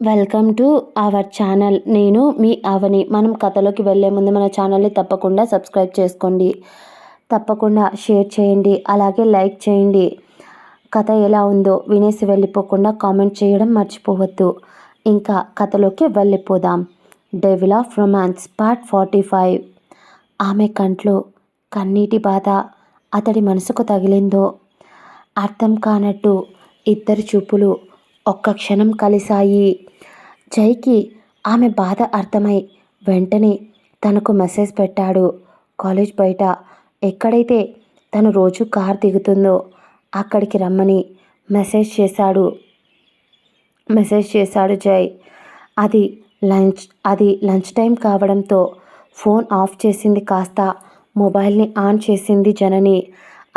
Welcome to our channel. నేను మీ అవని. మనం కథలోకి వెళ్ళే ముందు మన ఛానల్ని తప్పకుండా సబ్స్క్రైబ్ చేసుకోండి, తప్పకుండా షేర్ చేయండి, అలాగే లైక్ చేయండి. కథ ఎలా ఉందో వినేసి వెళ్ళిపోకుండా కామెంట్ చేయడం మర్చిపోవద్దు. ఇంకా కథలోకి వెళ్ళిపోదాం. Devil of romance part 45. ఆమె కంట్లో కన్నీటి బాధ అతడి మనసుకు తగిలిందో అర్థం కానట్టు ఇద్దరి చూపులు ఒక్క క్షణం కలిశాయి. జైకి ఆమె బాధ అర్థమై వెంటనే తనకు మెసేజ్ పెట్టాడు. కాలేజ్ బయట ఎక్కడైతే తను రోజు కార్ దిగుతుందో అక్కడికి రమ్మని మెసేజ్ చేశాడు జై. అది లంచ్ టైం కావడంతో ఫోన్ ఆఫ్ చేసింది, కాస్త మొబైల్ని ఆన్ చేసింది జనని.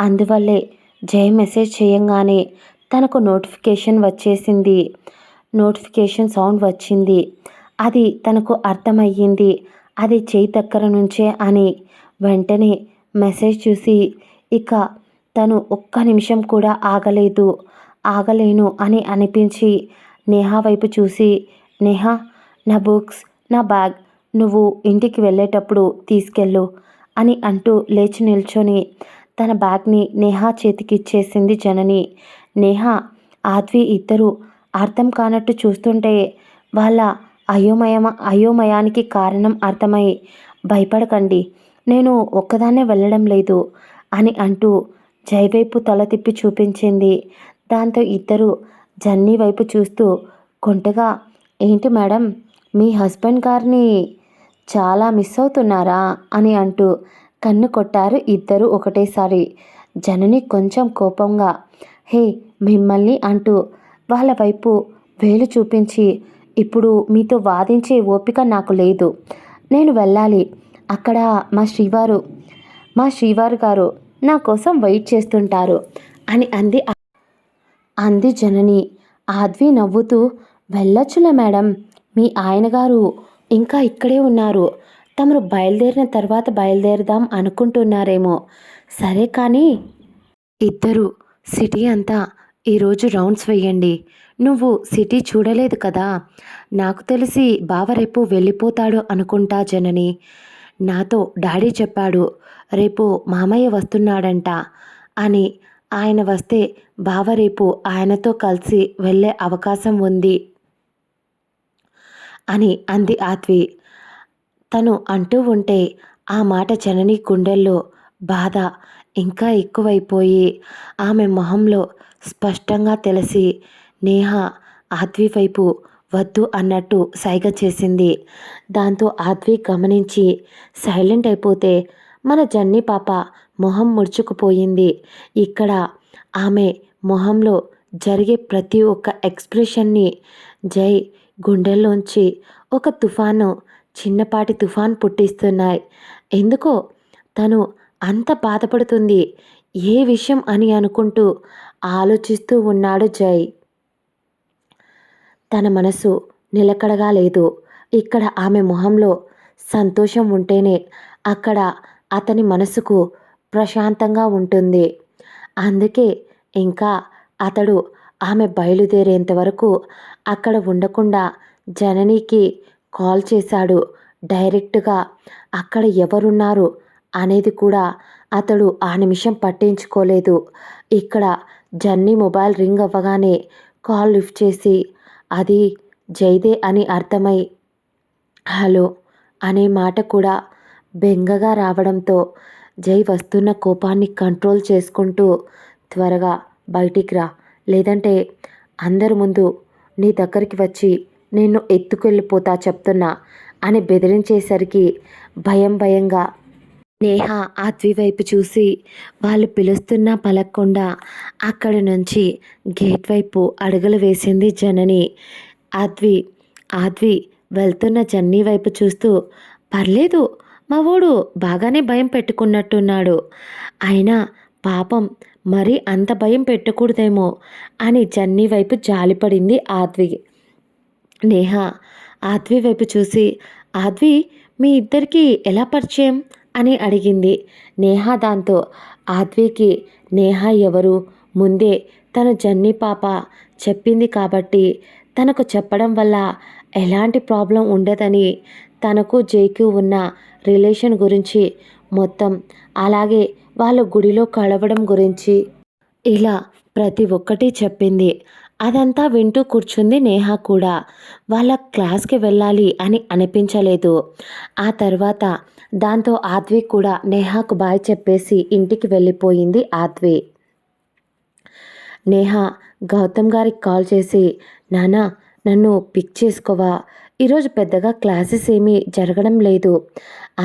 అందువల్లే జై మెసేజ్ చేయంగానే తనకు నోటిఫికేషన్ సౌండ్ వచ్చింది. అది తనకు అర్థమయ్యింది, అది జై దగ్గర నుంచే అని. వెంటనే మెసేజ్ చూసి ఇక తను ఒక్క నిమిషం కూడా ఆగలేను అని అనిపించి నేహా వైపు చూసి, నేహా, నా బుక్స్, నా బ్యాగ్ నువ్వు ఇంటికి వెళ్ళేటప్పుడు తీసుకెళ్ళు అని అంటూ లేచి నిల్చొని తన బ్యాగ్ని నేహా చేతికిచ్చేసింది జనని. నేహా, ఆద్వి ఇద్దరు అర్థం కానట్టు చూస్తుంటే వాళ్ళ అయోమయానికి కారణం అర్థమై, భయపడకండి, నేను ఒక్కదాన్నే వెళ్ళడం లేదు అని అంటూ జై వైపు తల తిప్పి చూపించింది. దాంతో ఇద్దరు జన్నీ వైపు చూస్తూ కొంటగా, ఏంటి మేడం, మీ హస్బెండ్ గారిని చాలా మిస్ అవుతున్నారా అని అంటూ కన్ను కొట్టారు ఇద్దరు ఒకటేసారి. జనని కొంచెం కోపంగా, హే మిమ్మల్ని అంటూ వాళ్ళ వైపు వేలు చూపించి, ఇప్పుడు మీతో వాదించే ఓపిక నాకు లేదు, నేను వెళ్ళాలి, అక్కడ మా శ్రీవారు గారు నా కోసం వెయిట్ చేస్తుంటారు అని అంది జనని. ఆద్వి నవ్వుతూ, వెళ్ళొచ్చులే మేడం, మీ ఆయన గారు ఇంకా ఇక్కడే ఉన్నారు, తమరు బయలుదేరిన తర్వాత బయలుదేరదాం అనుకుంటున్నారేమో, సరే కానీ ఇద్దరు సిటీ అంతా ఈరోజు రౌండ్స్ వేయండి, నువ్వు సిటీ చూడలేదు కదా, నాకు తెలిసి బావ రేపు వెళ్ళిపోతాడు అనుకుంటా జనని, నాతో డాడీ చెప్పాడు రేపు మామయ్య వస్తున్నాడంట అని, ఆయన వస్తే బావ రేపు ఆయనతో కలిసి వెళ్ళే అవకాశం ఉంది అని అంది ఆద్వి. తను అంటూ ఉంటే ఆ మాట జనని గుండెల్లో బాధ ఇంకా ఎక్కువైపోయి ఆమె మొహంలో స్పష్టంగా తెలిసి నేహ ఆద్వి వైపు వద్దు అన్నట్టు సైగ చేసింది. దాంతో ఆద్వి గమనించి సైలెంట్ అయిపోతే మన జన్ని పాప మొహం ముడుచుకుపోయింది. ఇక్కడ ఆమె మొహంలో జరిగే ప్రతి ఒక్క ఎక్స్ప్రెషన్ని జై గుండెల్లోంచి ఒక చిన్నపాటి తుఫాన్ పుట్టిస్తున్నాయి. ఎందుకో తను అంత బాధపడుతుంది ఏ విషయం అని అనుకుంటూ ఆలోచిస్తూ ఉన్నాడు జై. తన మనసు నిలకడగా లేదు. ఇక్కడ ఆమె మొహంలో సంతోషం ఉంటేనే అక్కడ అతని మనసుకు ప్రశాంతంగా ఉంటుంది. అందుకే ఇంకా అతడు ఆమె బయలుదేరేంత వరకు అక్కడ ఉండకుండా జననికి కాల్ చేశాడు. డైరెక్ట్గా అక్కడ ఎవరున్నారు అనేది కూడా అతడు ఆ నిమిషం పట్టించుకోలేదు. ఇక్కడ జన్నీ మొబైల్ రింగ్ అవ్వగానే కాల్ లిఫ్ట్ చేసి అది జైదే అని అర్థమై హలో అనే మాట కూడా బెంగగా రావడంతో జై వస్తున్న కోపాన్ని కంట్రోల్ చేసుకుంటూ, త్వరగా బయటికి రా, లేదంటే అందరి ముందు నీ దగ్గరికి వచ్చి నిన్ను ఎత్తుకెళ్ళిపోతా చెప్తున్నా అని బెదిరించేసరికి భయంగా నేహ ఆద్వి వైపు చూసి వాళ్ళు పిలుస్తున్నా పలక్కుండా అక్కడి నుంచి గేట్ వైపు అడుగులు వేసింది జనని. ఆద్వి వెళ్తున్న జన్నీ వైపు చూస్తూ, పర్లేదు, మా వాడు బాగానే భయం పెట్టుకున్నట్టున్నాడు, అయినా పాపం మరీ అంత భయం పెట్టకూడదేమో అని జన్నీ వైపు జాలిపడింది ఆద్వి. నేహ ఆద్వి వైపు చూసి, ఆద్వి మీ ఇద్దరికి ఎలా పరిచయం అని అడిగింది నేహ. దాంతో ఆద్వికి నేహ ఎవరు ముందే తన జన్నీ పాప చెప్పింది కాబట్టి తనకు చెప్పడం వల్ల ఎలాంటి ప్రాబ్లం ఉండదని, తనకు జైకి ఉన్న రిలేషన్ గురించి మొత్తం, అలాగే వాళ్ళు గుడిలో కలవడం గురించి ఇలా ప్రతి ఒక్కటి చెప్పింది. అదంతా వింటూ కూర్చుంది నేహ కూడా. వాళ్ళ క్లాస్‌కి వెళ్ళాలి అని అనిపించలేదు. ఆ తర్వాత దాంతో ఆద్వి కూడా నేహాకు బాయ్ చెప్పేసి ఇంటికి వెళ్ళిపోయింది ఆద్వి. నేహ గౌతమ్ గారికి కాల్ చేసి, నాన్న నన్ను పిక్ చేసుకోవా? ఈరోజు పెద్దగా క్లాసెస్ ఏమీ జరగడం లేదు.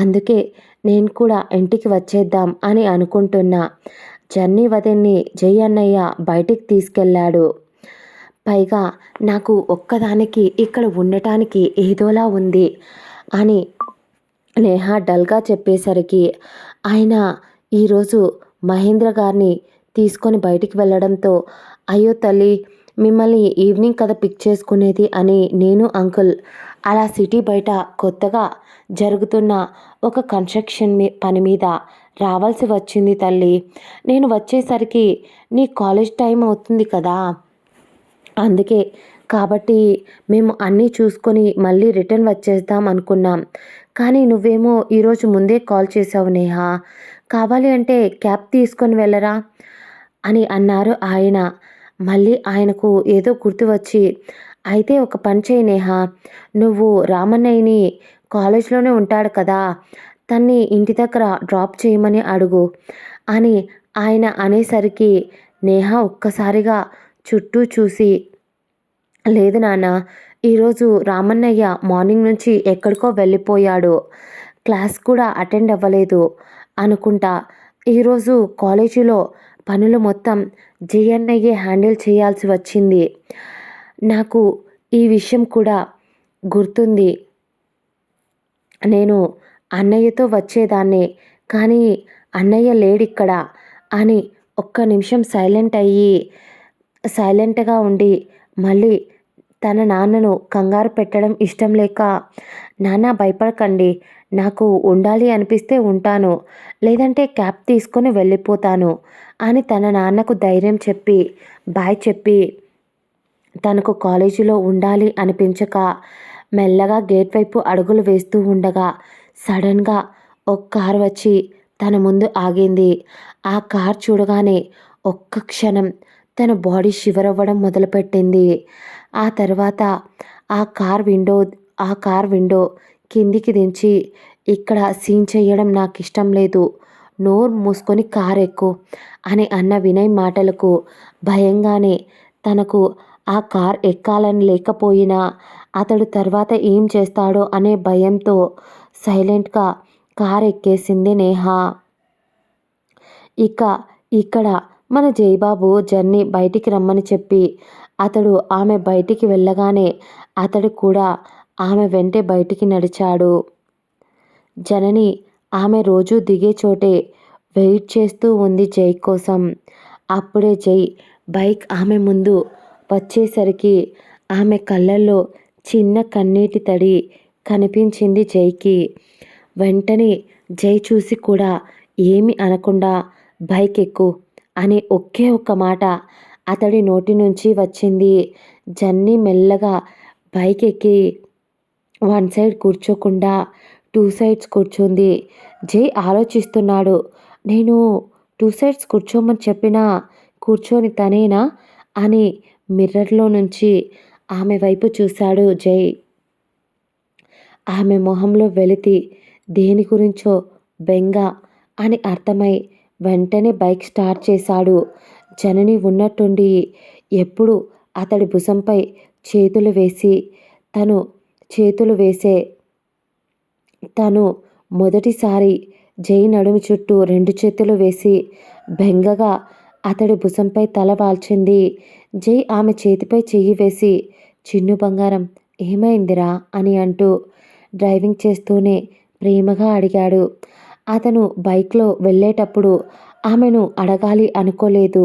అందుకే నేను కూడా ఇంటికి వచ్చేద్దాం అని అనుకుంటున్నా. జర్నీ వదిన్ని జై అన్నయ్య బయటికి తీసుకెళ్ళాడు. పైగా నాకు ఒక్కదానికి ఇక్కడ ఉండటానికి ఏదోలా ఉంది అని నేహ డల్గా చెప్పేసరికి, ఆయన ఈరోజు మహేంద్ర గారిని తీసుకొని బయటికి వెళ్ళడంతో, అయ్యో తల్లి, మిమ్మల్ని ఈవినింగ్ కదా పిక్ చేసుకునేది అని నేను అంకుల్ అలా సిటీ బయట కొత్తగా జరుగుతున్న ఒక కన్స్ట్రక్షన్ పని మీద రావాల్సి వచ్చింది తల్లి. నేను వచ్చేసరికి నీ కాలేజ్ టైం అవుతుంది కదా, అందుకే. కాబట్టి మేము అన్నీ చూసుకొని మళ్ళీ రిటర్న్ వచ్చేద్దాం అనుకున్నాం. కానీ నువ్వేమో ఈరోజు ముందే కాల్ చేసావు నేహ. కావాలి అంటే క్యాబ్ తీసుకొని వెళ్ళరా అని అన్నారు ఆయన. మళ్ళీ ఆయనకు ఏదో గుర్తు వచ్చి, అయితే ఒక పని చేయి నేహ, నువ్వు రామన్నయ్యని కాలేజ్లోనే ఉంటాడు కదా, తన్ని ఇంటి దగ్గర డ్రాప్ చేయమని అడుగు అని ఆయన అనేసరికి నేహ ఒక్కసారిగా చుట్టూ చూసి, లేదు నాన్న, ఈరోజు రామన్నయ్య మార్నింగ్ నుంచి ఎక్కడికో వెళ్ళిపోయాడు. క్లాస్ కూడా అటెండ్ అవ్వలేదు అనుకుంటా. ఈరోజు కాలేజీలో పనులు మొత్తం జయన్నయ్యే హ్యాండిల్ చేయాల్సి వచ్చింది. నాకు ఈ విషయం కూడా గుర్తుంది. నేను అన్నయ్యతో వచ్చేదాన్నే, కానీ అన్నయ్య లేడిక్కడ అని ఒక్క నిమిషం సైలెంట్గా ఉండి మళ్ళీ తన నాన్నను కంగారు పెట్టడం ఇష్టం లేక, నాన్న భయపడకండి, నాకు ఉండాలి అనిపిస్తే ఉంటాను, లేదంటే క్యాబ్ తీసుకొని వెళ్ళిపోతాను అని తన నాన్నకు ధైర్యం చెప్పి బాయ్ చెప్పి, తనకు కాలేజీలో ఉండాలి అనిపించక మెల్లగా గేట్ వైపు అడుగులు వేస్తూ ఉండగా సడన్గా ఒక కారు వచ్చి తన ముందు ఆగింది. ఆ కార్ చూడగానే ఒక్క క్షణం తన బాడీ షివర్ అవ్వడం మొదలుపెట్టింది. ఆ తర్వాత ఆ కార్ విండో కిందికి దించి, ఇక్కడ సీన్ చేయడం నాకు ఇష్టం లేదు, నోరు మూసుకొని కార్ ఎక్కు అని అన్న వినయ్ మాటలకు భయంగానే తనకు ఆ కార్ ఎక్కాలని లేకపోయినా అతడు తర్వాత ఏం చేస్తాడో అనే భయంతో సైలెంట్గా కార్ ఎక్కేసింది నేహ. ఇక ఇక్కడ మన జయబాబు జర్నీ బయటికి రమ్మని చెప్పి అతడు ఆమె బయటికి వెళ్ళగానే అతడు కూడా ఆమె వెంటే బయటికి నడిచాడు. జనని ఆమె రోజు దిగే చోటే వెయిట్ చేస్తూ ఉంది జై కోసం. అప్పుడే జై బైక్ ఆమె ముందు వచ్చేసరికి ఆమె కళ్ళల్లో చిన్న కన్నీటి తడి కనిపించింది జైకి. వెంటనే జై చూసి కూడా ఏమి అనకుండా బైక్ ఎక్కు అని ఒకే ఒక్క మాట అతడి నోటి నుంచి వచ్చింది. జన్ని మెల్లగా బైక్ ఎక్కి వన్ సైడ్ కూర్చోకుండా టూ సైడ్స్ కూర్చుంది. జై ఆలోచిస్తున్నాడు, నేను టూ సైడ్స్ కూర్చోమని చెప్పినా కూర్చొని తనేనా అని మిర్రర్లో నుంచి ఆమె వైపు చూశాడు జై. ఆమె మొహంలో వెలితి దేని గురించో బెంగ అని అర్థమై వెంటనే బైక్ స్టార్ట్ చేశాడు. జనని ఉన్నట్టుండి ఎప్పుడు అతడి భుజంపై చేతులు వేసి తను మొదటిసారి జై నడుము చుట్టూ 2 చేతులు వేసి బెంగగా అతడి భుజంపై తల వాల్చింది. జై ఆమె చేతిపై చెయ్యి వేసి, చిన్ను బంగారం ఏమైందిరా అని అంటూ డ్రైవింగ్ చేస్తూనే ప్రేమగా అడిగాడు. అతను బైక్లో వెళ్ళేటప్పుడు ఆమెను అడగాలి అనుకోలేదు.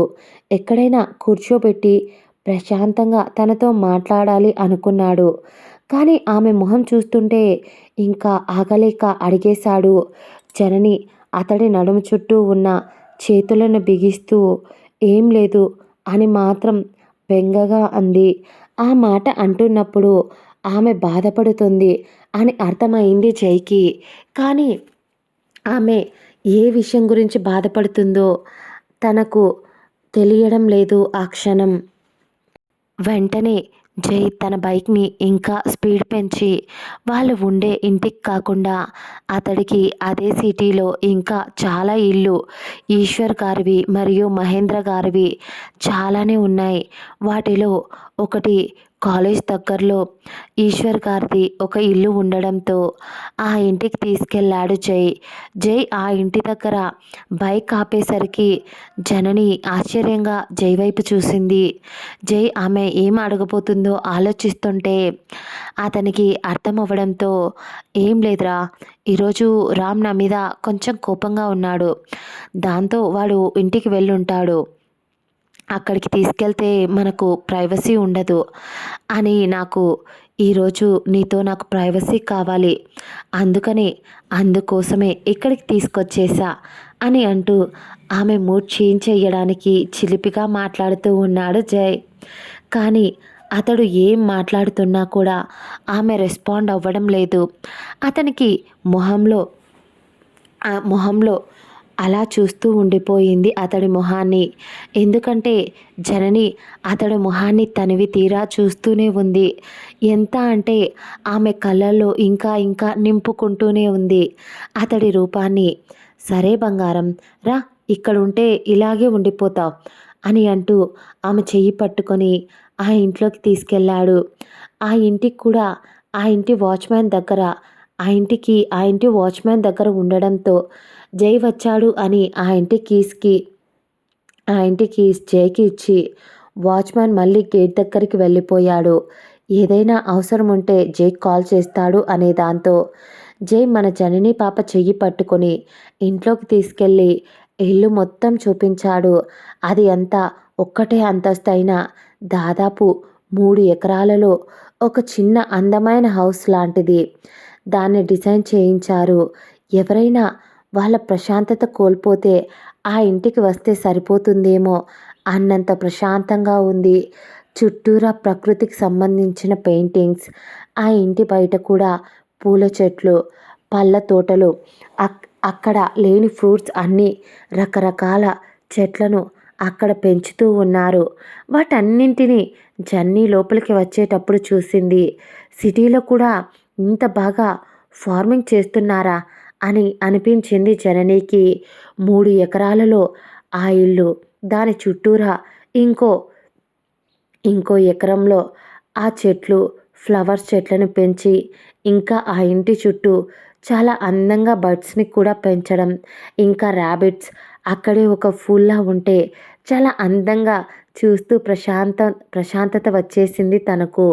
ఎక్కడైనా కూర్చోబెట్టి ప్రశాంతంగా తనతో మాట్లాడాలి అనుకున్నాడు. కానీ ఆమె మొహం చూస్తుంటే ఇంకా ఆగలేక అడిగేశాడు. జనని అతడి నడుము చుట్టూ ఉన్న చేతులను బిగిస్తూ ఏం లేదు అని మాత్రం బెంగగా అంది. ఆ మాట అంటున్నప్పుడు ఆమె బాధపడుతుంది అని అర్థమైంది జైకి. కానీ ఆమె ఏ విషయం గురించి బాధపడుతుందో తనకు తెలియడం లేదు ఆ క్షణం. వెంటనే జై తన బైక్‌ని ఇంకా స్పీడ్ పెంచి వాళ్ళు ఉండే ఇంటికి కాకుండా అతడికి అదే సిటీలో ఇంకా చాలా ఇల్లు ఈశ్వర్ గారివి మరియు మహేంద్ర గారివి చాలానే ఉన్నాయి. వాటిలో ఒకటి కాలేజ్ దగ్గరలో ఈశ్వర్ గారిది ఒక ఇల్లు ఉండడంతో ఆ ఇంటికి తీసుకెళ్ళాడు జై. జై ఆ ఇంటి దగ్గర బైక్ ఆపేసరికి జనని ఆశ్చర్యంగా జై వైపు చూసింది. జై ఆమె ఏం అడగబోతుందో ఆలోచిస్తుంటే అతనికి అర్థం అవ్వడంతో, "ఏం లేదురా, ఈరోజు రామ్ నా మీద కొంచెం కోపంగా ఉన్నాడు. దాంతో వాడు ఇంటికి వెళ్ళుంటాడు. అక్కడికి తీసుకెళ్తే మనకు ప్రైవసీ ఉండదు అని ఈరోజు నీతో నాకు ప్రైవసీ కావాలి. అందుకోసమే ఇక్కడికి తీసుకొచ్చేసా" అని అంటూ ఆమె మూడ్ చేంజ్ చేయడానికి చిలిపిగా మాట్లాడుతూ ఉన్నాడు జై. కానీ అతడు ఏం మాట్లాడుతున్నా కూడా ఆమె రెస్పాండ్ అవ్వడం లేదు. అతనికి మొహంలో అలా చూస్తూ ఉండిపోయింది అతడి మొహాన్ని. ఎందుకంటే జనని అతడి మొహాన్ని తనివి తీరా చూస్తూనే ఉంది. ఎంత అంటే ఆమె కళ్ళల్లో ఇంకా ఇంకా నింపుకుంటూనే ఉంది అతడి రూపాన్ని. "సరే బంగారం, రా, ఇక్కడుంటే ఇలాగే ఉండిపోతావు" అని అంటూ ఆమె చెయ్యి పట్టుకొని ఆ ఇంట్లోకి తీసుకెళ్ళాడు. ఆ ఇంటికి కూడా ఆ ఇంటి వాచ్‌మ్యాన్ దగ్గర ఉండడంతో జై వచ్చాడు అని ఆ ఇంటి కీస్ జైకి ఇచ్చి వాచ్‌మ్యాన్ మళ్ళీ గేట్ దగ్గరికి వెళ్ళిపోయాడు. ఏదైనా అవసరం ఉంటే జైకి కాల్ చేస్తాడు అనే దాంతో జై మన జనని పాప చెయ్యి పట్టుకొని ఇంట్లోకి తీసుకెళ్ళి ఇల్లు మొత్తం చూపించాడు. అది అంతా ఒక్కటే అంతస్తు అయినా దాదాపు 3 ఎకరాలలో ఒక చిన్న అందమైన హౌస్ లాంటిది. దాన్ని డిజైన్ చేయించారు. ఎవరైనా వాళ్ళ ప్రశాంతత కోల్పోతే ఆ ఇంటికి వస్తే సరిపోతుందేమో అన్నంత ప్రశాంతంగా ఉంది. చుట్టూరా ప్రకృతికి సంబంధించిన పెయింటింగ్స్, ఆ ఇంటి బయట కూడా పూల చెట్లు, పళ్ళ తోటలు, అక్కడ లేని ఫ్రూట్స్ అన్నీ రకరకాల చెట్లను అక్కడ పెంచుతూ ఉన్నారు. వాటన్నింటినీ జన్నీ లోపలికి వచ్చేటప్పుడు చూసింది. సిటీలో కూడా ఇంత బాగా ఫార్మింగ్ చేస్తున్నారా అని అనిపించింది జననికి. 3 ఎకరాలలో ఆ ఇల్లు, దాని చుట్టూరా ఇంకో ఇంకో ఎకరంలో ఆ చెట్లు, ఫ్లవర్స్ చెట్లను పెంచి ఇంకా ఆ ఇంటి చుట్టూ చాలా అందంగా బర్డ్స్ని కూడా పెంచడం, ఇంకా ర్యాబిట్స్ అక్కడే ఒక పూల్లా ఉంటే చాలా అందంగా చూస్తూ ప్రశాంతత వచ్చేసింది తనకు.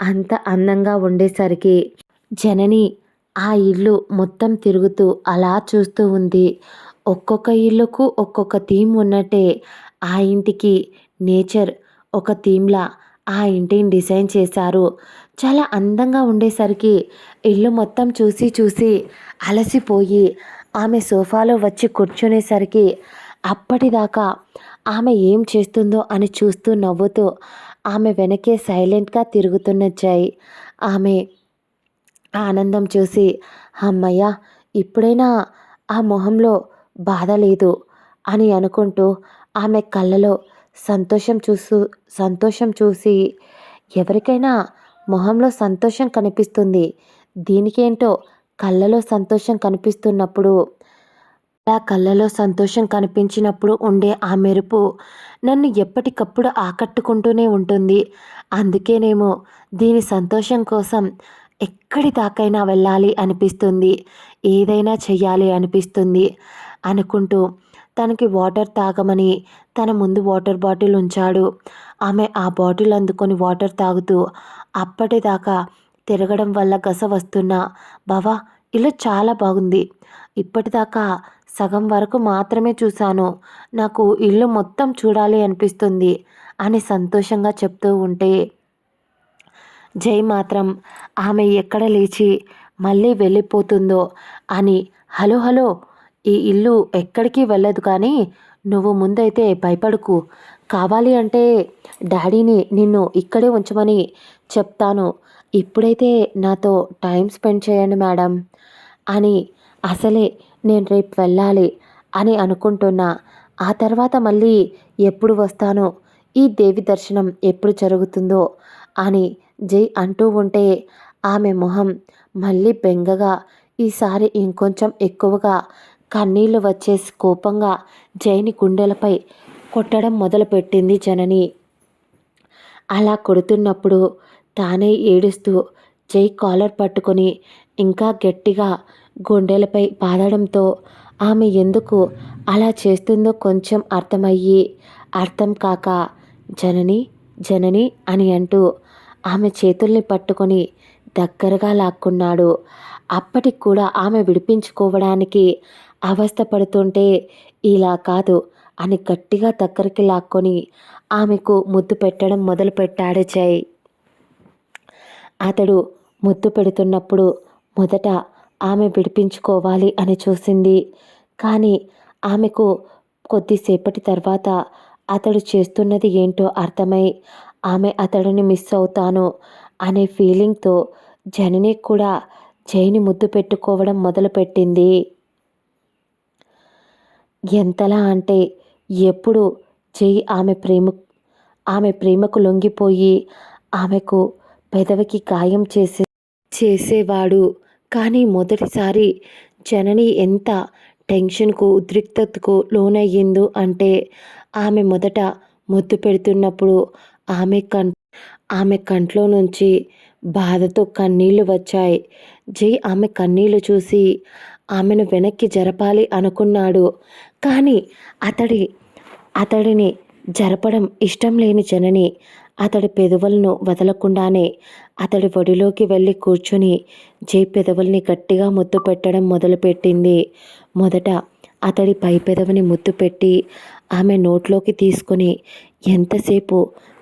అంత అందంగా ఉండేసరికి జనని ఆ ఇల్లు మొత్తం తిరుగుతూ అలా చూస్తూ ఉంది. ఒక్కొక్క ఇల్లుకు ఒక్కొక్క థీమ్ ఉన్నట్టే ఆ ఇంటికి నేచర్ ఒక థీమ్‌లా ఆ ఇంటిని డిజైన్ చేశారు. చాలా అందంగా ఉండేసరికి ఇల్లు మొత్తం చూసి చూసి అలసిపోయి ఆమె సోఫాలో వచ్చి కూర్చునేసరికి అప్పటిదాకా ఆమె ఏం చేస్తుందో అని చూస్తూ నవ్వుతూ ఆమె వెనకే సైలెంట్‌గా తిరుగుతున్న జై ఆమె ఆనందం చూసి, హమ్మయ్య! ఇప్పుడైనా ఆ మొహంలో బాధ లేదు అని అనుకుంటూ ఆమె కళ్ళలో సంతోషం చూసి, ఎవరికైనా మొహంలో సంతోషం కనిపిస్తుంది. దీనికేంటో కళ్ళలో సంతోషం కనిపిస్తున్నప్పుడు, అలా కళ్ళలో సంతోషం కనిపించినప్పుడు ఉండే ఆ మెరుపు నన్ను ఎప్పటికప్పుడు ఆకట్టుకుంటూనే ఉంటుంది. అందుకేనేమో దీని సంతోషం కోసం ఎక్కడి దాకైనా వెళ్ళాలి అనిపిస్తుంది. ఏదైనా చెయ్యాలి అనిపిస్తుంది అనుకుంటూ తనకి వాటర్ తాగమని తన ముందు వాటర్ బాటిల్ ఉంచాడు. ఆమె ఆ బాటిల్ అందుకొని వాటర్ తాగుతూ, అప్పటిదాకా తిరగడం వల్ల గస వస్తున్నా, "బావా, ఇల్లు చాలా బాగుంది. ఇప్పటిదాకా సగం వరకు మాత్రమే చూశాను. నాకు ఇల్లు మొత్తం చూడాలి అనిపిస్తుంది" అని సంతోషంగా చెప్తూ ఉంటే జై మాత్రం ఆమె ఎక్కడ లేచి మళ్ళీ వెళ్ళిపోతుందో అని, "హలో హలో, ఈ ఇల్లు ఎక్కడికి వెళ్ళదు కానీ నువ్వు ముందైతే భయపడకు. కావాలి అంటే డాడీని నిన్ను ఇక్కడే ఉంచమని చెప్తాను. ఇప్పుడైతే నాతో టైం స్పెండ్ చేయండి మేడం అని, అసలే నేను రేపు వెళ్ళాలి అని అనుకుంటున్నా. ఆ తర్వాత మళ్ళీ ఎప్పుడు వస్తానో, ఈ దేవి దర్శనం ఎప్పుడు జరుగుతుందో అని జై అంటూ ఉంటే ఆమె మొహం మళ్ళీ బెంగగా, ఈసారి ఇంకొంచెం ఎక్కువగా కన్నీళ్లు వచ్చేసి కోపంగా జైని గుండెలపై కొట్టడం మొదలుపెట్టింది జనని. అలా కొడుతున్నప్పుడు తానే ఏడుస్తూ జై కాలర్ పట్టుకొని ఇంకా గట్టిగా గుండెలపై బాదడంతో ఆమె ఎందుకు అలా చేస్తుందో కొంచెం అర్థం కాక జనని జనని అని అంటూ ఆమె చేతుల్ని పట్టుకొని దగ్గరగా లాక్కున్నాడు. అప్పటికి కూడా ఆమె విడిపించుకోవడానికి అవస్థ పడుతుంటే ఇలా కాదు అని గట్టిగా దగ్గరికి లాక్కొని ఆమెకు ముద్దు పెట్టడం మొదలుపెట్టాడు జై. అతడు ముద్దు పెడుతున్నప్పుడు మొదట ఆమె విడిపించుకోవాలి అని చూసింది. కానీ ఆమెకు కొద్దిసేపటి తర్వాత అతడు చేస్తున్నది ఏంటో అర్థమై ఆమె అతడిని మిస్ అవుతాను అనే ఫీలింగ్తో జనని కూడా జైని ముద్దు పెట్టుకోవడం మొదలుపెట్టింది. ఎంతలా అంటే ఎప్పుడు జై ఆమె ప్రేమకు లొంగిపోయి ఆమెకు పెదవికి గాయం చేసేవాడు. కానీ మొదటిసారి జనని ఎంత టెన్షన్కు ఉద్రిక్తతకు లోనయ్యిందో అంటే ఆమె మొదట ముద్దు పెడుతున్నప్పుడు ఆమె కంట్లో నుంచి బాధతో కన్నీళ్లు వచ్చాయి. జై ఆమె కన్నీళ్లు చూసి ఆమెను వెనక్కి జరపాలి అనుకున్నాడు. కానీ అతడిని జరపడం ఇష్టం లేని జనని అతడి పెదవులను వదలకుండానే అతడి ఒడిలోకి వెళ్ళి కూర్చుని జై పెదవుల్ని గట్టిగా ముద్దు పెట్టడం మొదలుపెట్టింది. మొదట అతడి పై పెదవిని ముద్దు పెట్టి ఆమె నోట్లోకి తీసుకుని ఎంతసేపు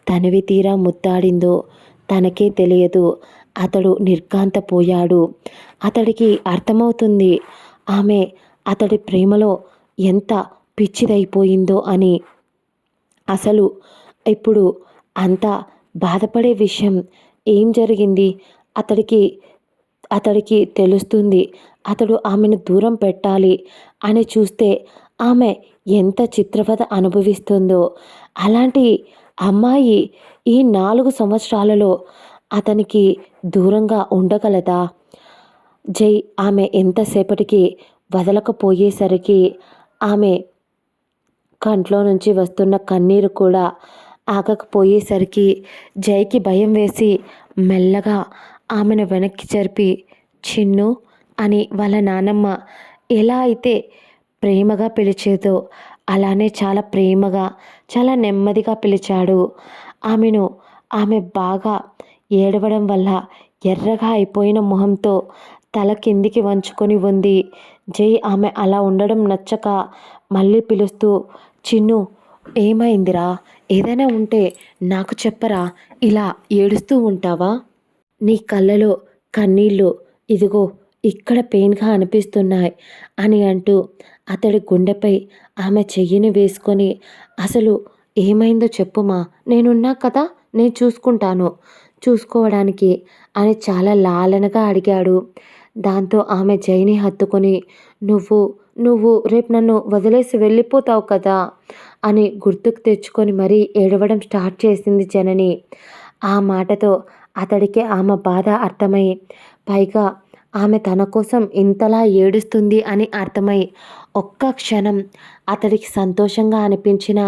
తనివి తీరా ముద్దాడిందో తనకే తెలియదు. అతడు నిర్ఘాంతపోయాడు. అతడికి అర్థమవుతుంది ఆమె అతడి ప్రేమలో ఎంత పిచ్చిదైపోయిందో అని. అసలు ఇప్పుడు అంత బాధపడే విషయం ఏం జరిగింది? అతడికి తెలుస్తుంది. అతడు ఆమెను దూరం పెట్టాలి అని చూస్తే ఆమె ఎంత చిత్రవద అనుభవిస్తుందో. అలాంటి అమ్మాయి ఈ 4 సంవత్సరాలలో అతనికి దూరంగా ఉండగలదా? జై ఆమె ఎంతసేపటికి వదలకపోయేసరికి ఆమె కంట్లో నుంచి వస్తున్న కన్నీరు కూడా ఆగకపోయేసరికి జైకి భయం వేసి మెల్లగా ఆమెను వెనక్కి జరిపి చిన్ను అని వాళ్ళ నానమ్మ ఎలా అయితే ప్రేమగా పిలిచేదో అలానే చాలా ప్రేమగా చాలా నెమ్మదిగా పిలిచాడు. ఆమె బాగా ఏడవడం వల్ల ఎర్రగా అయిపోయిన మొహంతో తల కిందికి వంచుకొని ఉంది. జై ఆమె అలా ఉండడం నచ్చక మళ్ళీ పిలుస్తూ చిన్ను ఏమైందిరా? ఏదైనా ఉంటే నాకు చెప్పరా? ఇలా ఏడుస్తూ ఉంటావా? నీ కళ్ళలో కన్నీళ్ళు ఇదిగో ఇక్కడ పెయిన్గా అనిపిస్తున్నాయి అని అంటూ అతడి గుండెపై ఆమె చెయ్యిని వేసుకొని అసలు ఏమైందో చెప్పుమా, నేనున్నా కదా, నేను చూసుకోవడానికి అని చాలా లాలనగా అడిగాడు. దాంతో ఆమె జైని హత్తుకొని నువ్వు రేపు నన్ను వదిలేసి వెళ్ళిపోతావు కదా అని గుర్తుకు తెచ్చుకొని మరీ ఏడవడం స్టార్ట్ చేసింది జనని. ఆ మాటతో అతడికి ఆమె బాధ అర్థమై పైగా ఆమె తన కోసం ఇంతలా ఏడుస్తుంది అని అర్థమై ఒక్క క్షణం అతడికి సంతోషంగా అనిపించినా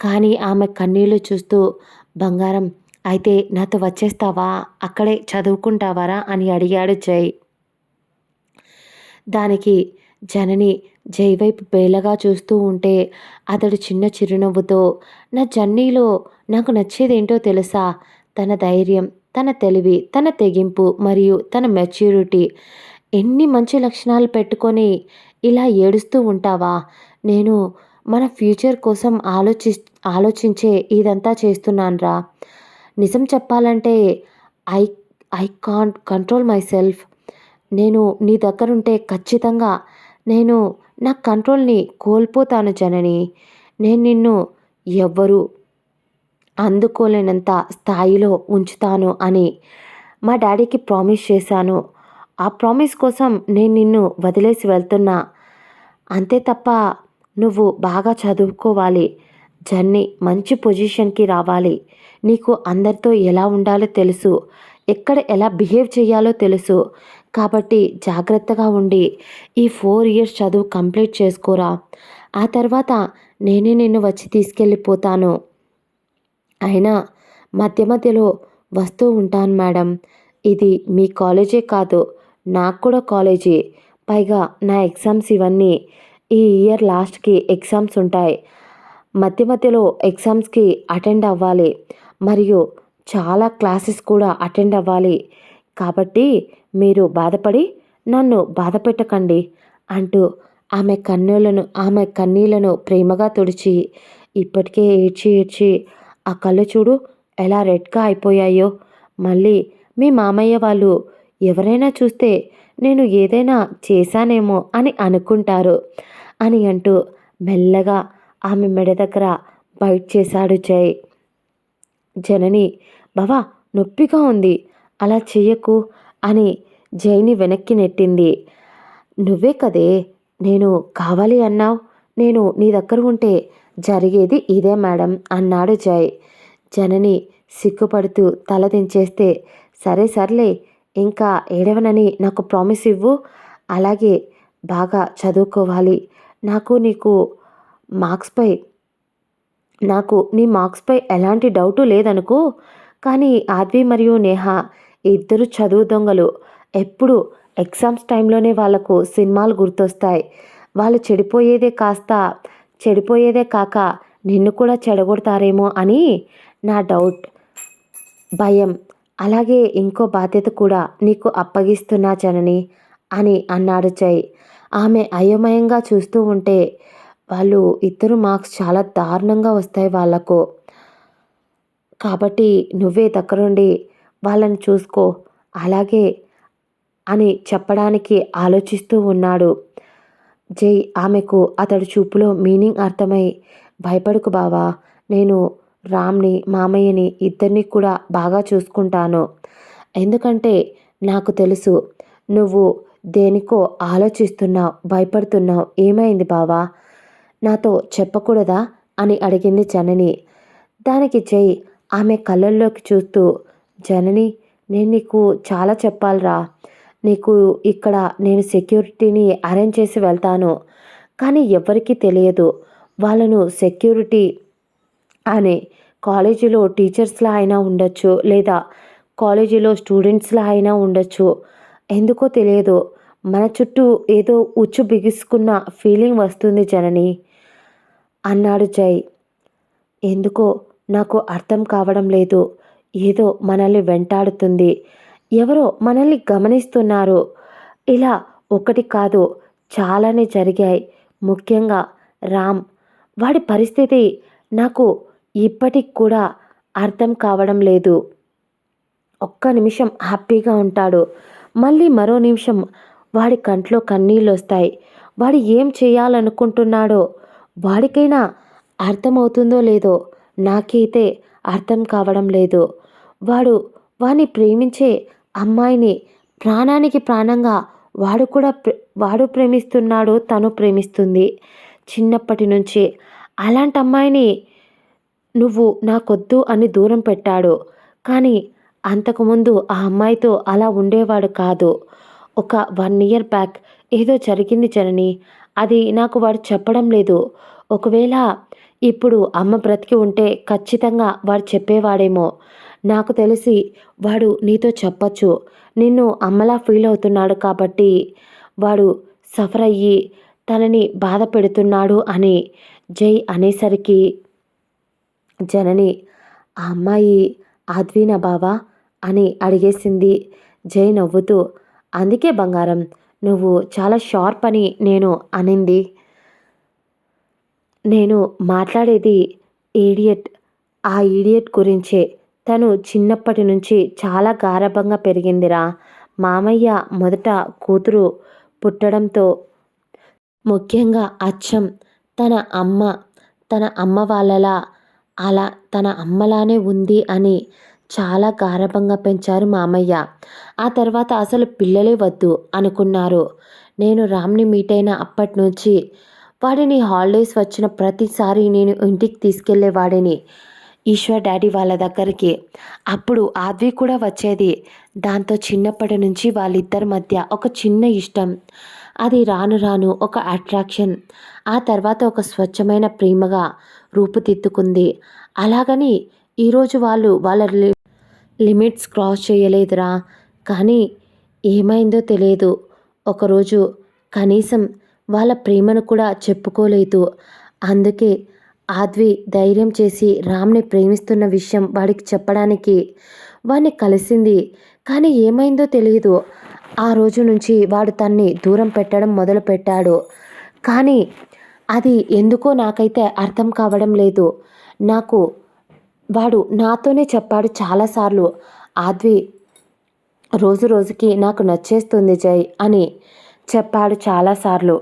కానీ ఆమె కన్నీళ్లు చూస్తూ బంగారం అయితే నాతో వచ్చేస్తావా, అక్కడే చదువుకుంటావారా అని అడిగాడు జై. దానికి జనని జై వైపు బేలగా చూస్తూ ఉంటే అతడు చిన్న చిరునవ్వుతో నా జర్నీలో నాకు నచ్చేదేంటో తెలుసా? తన ధైర్యం, తన తెలివి, తన తెగింపు మరియు తన మెచ్యూరిటీ. ఎన్ని మంచి లక్షణాలు పెట్టుకొని ఇలా ఏడుస్తూ ఉంటావా? నేను మన ఫ్యూచర్ కోసం ఆలోచించే ఇదంతా చేస్తున్నానురా. నిజం చెప్పాలంటే I I can't control my self. నేను నీ దగ్గరుంటే ఖచ్చితంగా నేను నా కంట్రోల్ని కోల్పోతాను జనని. నేను నిన్ను ఎవ్వరూ అందుకోలేనంత స్థాయిలో ఉంచుతాను అని మా డాడీకి ప్రామిస్ చేశాను. ఆ ప్రామిస్ కోసం నేను నిన్ను వదిలేసి వెళ్తున్నా. అంతే తప్ప నువ్వు బాగా చదువుకోవాలి. జర్నీ మంచి పొజిషన్‌కి రావాలి. నీకు అందరితో ఎలా ఉండాలో తెలుసు. ఎక్కడ ఎలా బిహేవ్ చేయాలో తెలుసు. కాబట్టి జాగ్రత్తగా ఉండి ఈ 4 ఇయర్స్ చదువు కంప్లీట్ చేసుకోరా. ఆ తర్వాత నేనే నిన్ను వచ్చి తీసుకెళ్ళిపోతాను. అయినా మధ్య మధ్యలో వస్తూ ఉంటాను మేడం. ఇది మీ కాలేజే కాదు, నాకు కూడా కాలేజీ. పైగా నా ఎగ్జామ్స్ ఇవన్నీ. ఈ ఇయర్ లాస్ట్‌కి ఎగ్జామ్స్ ఉంటాయి. మధ్య మధ్యలో ఎగ్జామ్స్‌కి అటెండ్ అవ్వాలి. మరియు చాలా క్లాసెస్ కూడా అటెండ్ అవ్వాలి. కాబట్టి మీరు బాధపడి నన్ను బాధపెట్టకండి అంటూ ఆమె కన్నీళ్లను ప్రేమగా తుడిచి, ఇప్పటికే ఏడ్చి ఏడ్చి ఆ కళ్ళు చూడు ఎలా రెడ్‌గా అయిపోయాయో. మళ్ళీ మీ మామయ్య వాళ్ళు ఎవరైనా చూస్తే నేను ఏదైనా చేశానేమో అని అనుకుంటారు అని అంటూ మెల్లగా ఆమె మెడ దగ్గర బైట్ చేశాడు జై. జనని, బావా నొప్పిగా ఉంది, అలా చెయ్యకు అని జైని వెనక్కి నెట్టింది. నువ్వే కదే నేను కావాలి అన్నావు. నేను నీ దగ్గర ఉంటే జరిగేది ఇదే మేడం అన్నాడు జై. జనని సిగ్గుపడుతూ తల దించేస్తే, సరే సర్లే, ఇంకా ఏడవనని నాకు ప్రామిస్ ఇవ్వు. అలాగే బాగా చదువుకోవాలి. నాకు నీకు మార్క్స్‌పై నాకు నీ మార్క్స్‌పై ఎలాంటి డౌటు లేదనుకో. కానీ ఆద్వి మరియు నేహ ఇద్దరు చదువు దొంగలు. ఎప్పుడు ఎగ్జామ్స్ టైంలోనే వాళ్ళకు సినిమాలు గుర్తొస్తాయి. వాళ్ళు చెడిపోయేదే కాక నిన్ను కూడా చెడగొడతారేమో అని నా డౌట్, భయం. అలాగే ఇంకో బాధ్యత కూడా నీకు అప్పగిస్తున్నా జనని అని అన్నాడు జై. ఆమె అయోమయంగా చూస్తూ ఉంటే, వాళ్ళు ఇద్దరు మార్క్స్ చాలా దారుణంగా వస్తాయి వాళ్ళకు. కాబట్టి నువ్వే దగ్గరుండి వాళ్ళని చూసుకో. అలాగే అని చెప్పడానికి ఆలోచిస్తూ ఉన్నాడు జై. ఆమెకు అతడి చూపులో మీనింగ్ అర్థమై, భయపడకు బావా, నేను రామ్‌ని, మామయ్యని ఇద్దరిని కూడా బాగా చూసుకుంటాను. ఎందుకంటే నాకు తెలుసు నువ్వు దేనికో ఆలోచిస్తున్నావు, భయపడుతున్నావు. ఏమైంది బావా? నాతో చెప్పకూడదా అని అడిగింది జనని. దానికి జై ఆమె కళ్ళల్లోకి చూస్తూ, జనని, నేను నీకు చాలా చెప్పాలిరా. నీకు ఇక్కడ నేను సెక్యూరిటీని అరేంజ్ చేసి వెళ్తాను. కానీ ఎవ్వరికీ తెలియదు. వాళ్ళను సెక్యూరిటీ అని కాలేజీలో టీచర్స్‌లా అయినా ఉండొచ్చు, లేదా కాలేజీలో స్టూడెంట్స్‌లా అయినా ఉండొచ్చు. ఎందుకో తెలియదు, మన చుట్టూ ఏదో ఉచ్చు బిగుసుకున్న ఫీలింగ్ వస్తుంది జనని అన్నాడు జై. ఎందుకో నాకు అర్థం కావడం లేదు. ఏదో మనల్ని వెంటాడుతుంది. ఎవరో మనల్ని గమనిస్తున్నారు. ఇలా ఒకటి కాదు, చాలానే జరిగాయి. ముఖ్యంగా రామ్, వాడి పరిస్థితి నాకు ఇప్పటికి కూడా అర్థం కావడం లేదు. ఒక్క నిమిషం హ్యాపీగా ఉంటాడు, మళ్ళీ మరో నిమిషం వాడి కంట్లో కన్నీళ్ళొస్తాయి. వాడు ఏం చేయాలనుకుంటున్నాడో వాడికైనా అర్థమవుతుందో లేదో నాకైతే అర్థం కావడం లేదు. వాడు వాడిని ప్రేమించే అమ్మాయిని ప్రాణానికి ప్రాణంగా వాడు ప్రేమిస్తున్నాడు, తను ప్రేమిస్తుంది చిన్నప్పటి నుంచి. అలాంటి అమ్మాయిని నువ్వు నాకొద్దు అని దూరం పెట్టాడు. కానీ అంతకుముందు ఆ అమ్మాయితో అలా ఉండేవాడు కాదు. ఒక 1 ఇయర్ బ్యాక్ ఏదో జరిగింది జనని. అది నాకు వాడు చెప్పడం లేదు. ఒకవేళ ఇప్పుడు అమ్మ బ్రతికి ఉంటే ఖచ్చితంగా వాడు చెప్పేవాడేమో. నాకు తెలిసి వాడు నీతో చెప్పొచ్చు. నిన్ను అమ్మలా ఫీల్ అవుతున్నాడు కాబట్టి వాడు సఫర్ అయ్యి తనని బాధ పెడుతున్నాడు అని జై అనేసరికి, జనని, ఆ అమ్మాయి ఆద్వీనా బావా అని అడిగేసింది జై నవ్వుతూ. అందుకే బంగారం, నువ్వు చాలా షార్ప్ అని నేను అనింది. నేను మాట్లాడేది ఈడియట్, ఆ ఈడియట్ గురించే. తను చిన్నప్పటి నుంచి చాలా గారాబంగా పెరిగిందిరా. మామయ్య మొదట కూతురు పుట్టడంతో, ముఖ్యంగా అచ్చం తన అమ్మ తన అమ్మ వాళ్ళలా అలా తన అమ్మలానే ఉంది అని చాలా గారాబంగా పెంచారు మామయ్య. ఆ తర్వాత అసలు పిల్లలే వద్దు అనుకున్నారు. నేను రామ్‌ని మీట్ అయిన అప్పటినుంచి వాడిని హాలిడేస్ వచ్చిన ప్రతిసారి నేను ఇంటికి తీసుకెళ్ళేవాడిని. ఈశ్వర్ డ్యాడీ వాళ్ళ దగ్గరికి. అప్పుడు ఆద్వి కూడా వచ్చేది. దాంతో చిన్నప్పటి నుంచి వాళ్ళిద్దరి మధ్య ఒక చిన్న ఇష్టం. అది రాను రాను ఒక అట్రాక్షన్. ఆ తర్వాత ఒక స్వచ్ఛమైన ప్రేమగా రూపుదిద్దుకుంది. అలాగని ఈరోజు వాళ్ళు వాళ్ళ లిమిట్స్ క్రాస్ చేయలేదురా. కానీ ఏమైందో తెలియదు. ఒకరోజు కనీసం వాళ్ళ ప్రేమను కూడా చెప్పుకోలేదు. అందుకే ఆద్వి ధైర్యం చేసి రామ్‌ని ప్రేమిస్తున్న విషయం వాడికి చెప్పడానికి వాడిని కలిసింది. కానీ ఏమైందో తెలీదు. ఆ రోజు నుంచి వాడు తన్ని దూరం పెట్టడం మొదలుపెట్టాడు. కానీ అది ఎందుకో నాకైతే అర్థం కావడం లేదు. నాకు వాడు నాతోనే చెప్పాడు చాలాసార్లు, ఆద్వి రోజు రోజుకి నాకు నచ్చేస్తుంది జై అని చెప్పాడు చాలాసార్లు.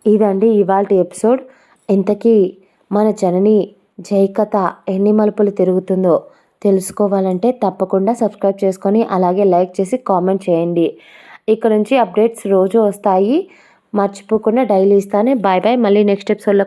ఇదండి ఇవాల్టి ఎపిసోడ్. ఇంతకీ మన జనని జై కథ ఎన్ని మలుపులు తిరుగుతుందో తెలుసుకోవాలంటే తప్పకుండా సబ్స్క్రైబ్ చేసుకొని అలాగే లైక్ చేసి కామెంట్ చేయండి. ఇక్కడ నుంచి అప్డేట్స్ రోజు వస్తాయి. మర్చిపోకుండా డైలీ ఇస్తాను. Bye bye. మళ్ళీ నెక్స్ట్ ఎపిసోడ్లో